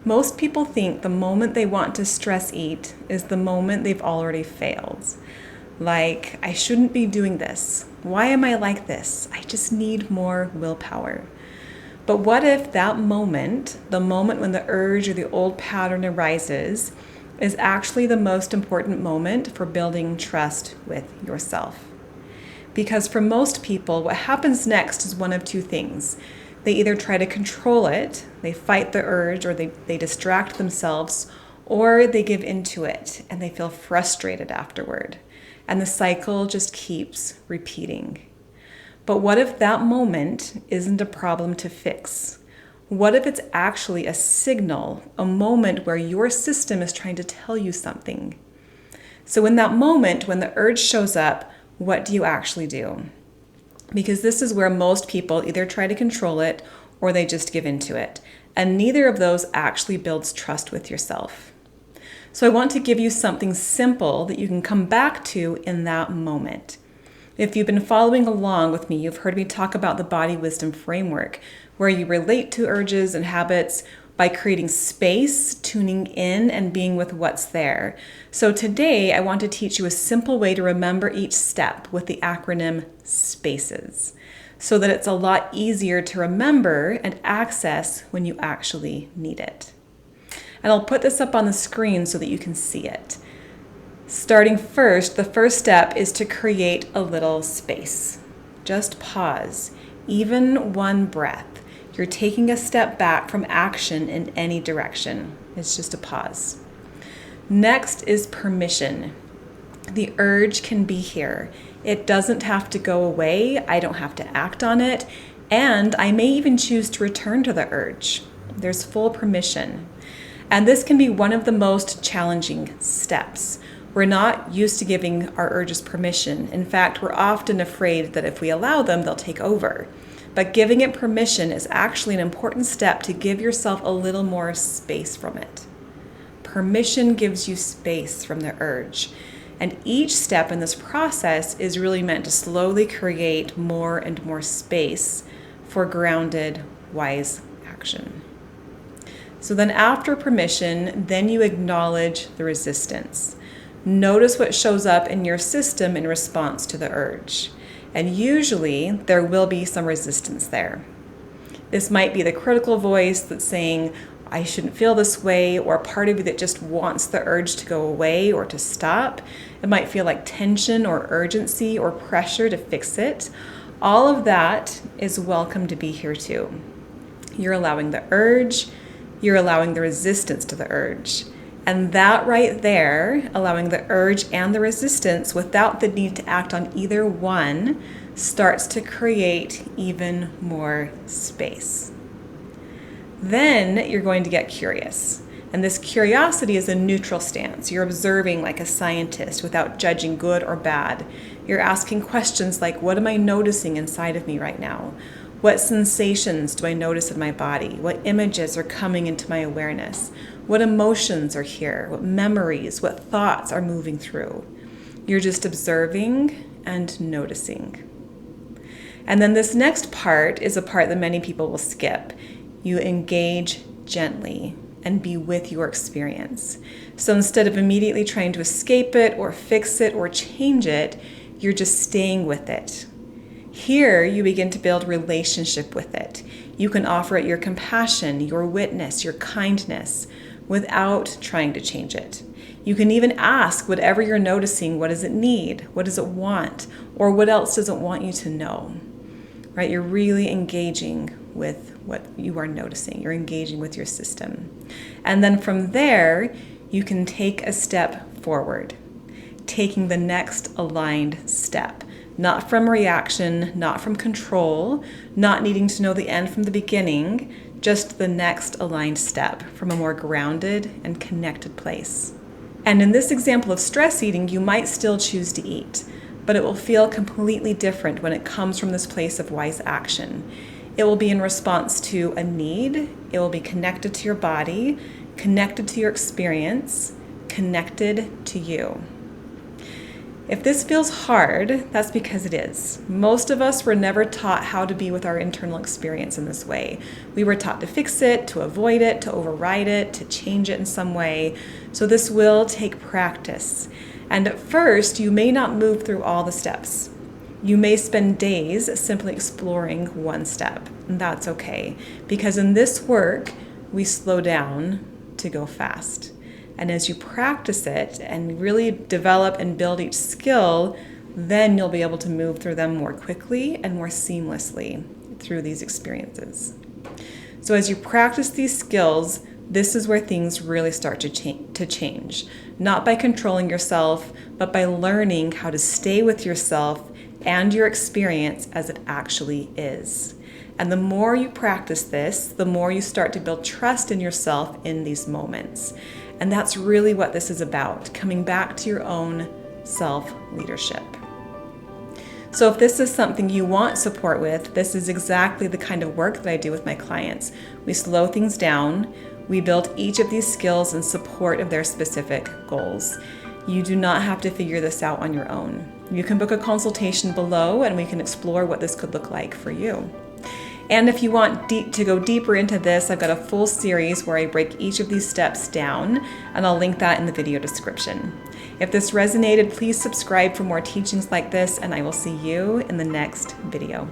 Most people think the moment they want to stress eat is the moment they've already failed. Like, I shouldn't be doing this. Why am I like this? I just need more willpower. But what if that moment, the moment when the urge or the old pattern arises, is actually the most important moment for building trust with yourself? Because for most people, what happens next is one of two things. They either try to control it, they fight the urge, or they distract themselves, or they give into it and they feel frustrated afterward. And the cycle just keeps repeating. But what if that moment isn't a problem to fix? What if it's actually a signal, a moment where your system is trying to tell you something? So in that moment, when the urge shows up, what do you actually do? Because this is where most people either try to control it or they just give into it. And neither of those actually builds trust with yourself. So I want to give you something simple that you can come back to in that moment. If you've been following along with me, you've heard me talk about the body wisdom framework, where you relate to urges and habits by creating space, tuning in, and being with what's there. So today, I want to teach you a simple way to remember each step with the acronym SPACES, so that it's a lot easier to remember and access when you actually need it. And I'll put this up on the screen so that you can see it. Starting first, the first step is to create a little space. Just pause, even one breath. You're taking a step back from action in any direction. It's just a pause. Next is permission. The urge can be here. It doesn't have to go away. I don't have to act on it. And I may even choose to return to the urge. There's full permission. And this can be one of the most challenging steps. We're not used to giving our urges permission. In fact, we're often afraid that if we allow them, they'll take over. But giving it permission is actually an important step to give yourself a little more space from it. Permission gives you space from the urge. And each step in this process is really meant to slowly create more and more space for grounded, wise action. So then after permission, then you acknowledge the resistance. Notice what shows up in your system in response to the urge. And usually there will be some resistance there. This might be the critical voice that's saying, I shouldn't feel this way, or a part of you that just wants the urge to go away or to stop. It might feel like tension or urgency or pressure to fix it. All of that is welcome to be here too. You're allowing the urge, you're allowing the resistance to the urge. And that right there, allowing the urge and the resistance without the need to act on either one, starts to create even more space. Then you're going to get curious. And this curiosity is a neutral stance. You're observing like a scientist without judging good or bad. You're asking questions like, what am I noticing inside of me right now? What sensations do I notice in my body? What images are coming into my awareness? What emotions are here? What memories, what thoughts are moving through? You're just observing and noticing. And then this next part is a part that many people will skip. You engage gently and be with your experience. So instead of immediately trying to escape it or fix it or change it, you're just staying with it. Here, you begin to build relationship with it. You can offer it your compassion, your witness, your kindness, without trying to change it. You can even ask whatever you're noticing, what does it need? What does it want? Or what else does it want you to know? Right? You're really engaging with what you are noticing. You're engaging with your system. And then from there, you can take a step forward, taking the next aligned step. Not from reaction, not from control, not needing to know the end from the beginning, just the next aligned step from a more grounded and connected place. And in this example of stress eating, you might still choose to eat, but it will feel completely different when it comes from this place of wise action. It will be in response to a need, it will be connected to your body, connected to your experience, connected to you. If this feels hard, that's because it is. Most of us were never taught how to be with our internal experience in this way. We were taught to fix it, to avoid it, to override it, to change it in some way. So this will take practice. And at first, you may not move through all the steps. You may spend days simply exploring one step, and that's okay. Because in this work, we slow down to go fast. And as you practice it and really develop and build each skill, then you'll be able to move through them more quickly and more seamlessly through these experiences. So as you practice these skills, this is where things really start to change. Not by controlling yourself, but by learning how to stay with yourself and your experience as it actually is. And the more you practice this, the more you start to build trust in yourself in these moments. And that's really what this is about, coming back to your own self-leadership. So if this is something you want support with, this is exactly the kind of work that I do with my clients. We slow things down. We build each of these skills in support of their specific goals. You do not have to figure this out on your own. You can book a consultation below and we can explore what this could look like for you. And if you want to go deeper into this, I've got a full series where I break each of these steps down, and I'll link that in the video description. If this resonated, please subscribe for more teachings like this, and I will see you in the next video.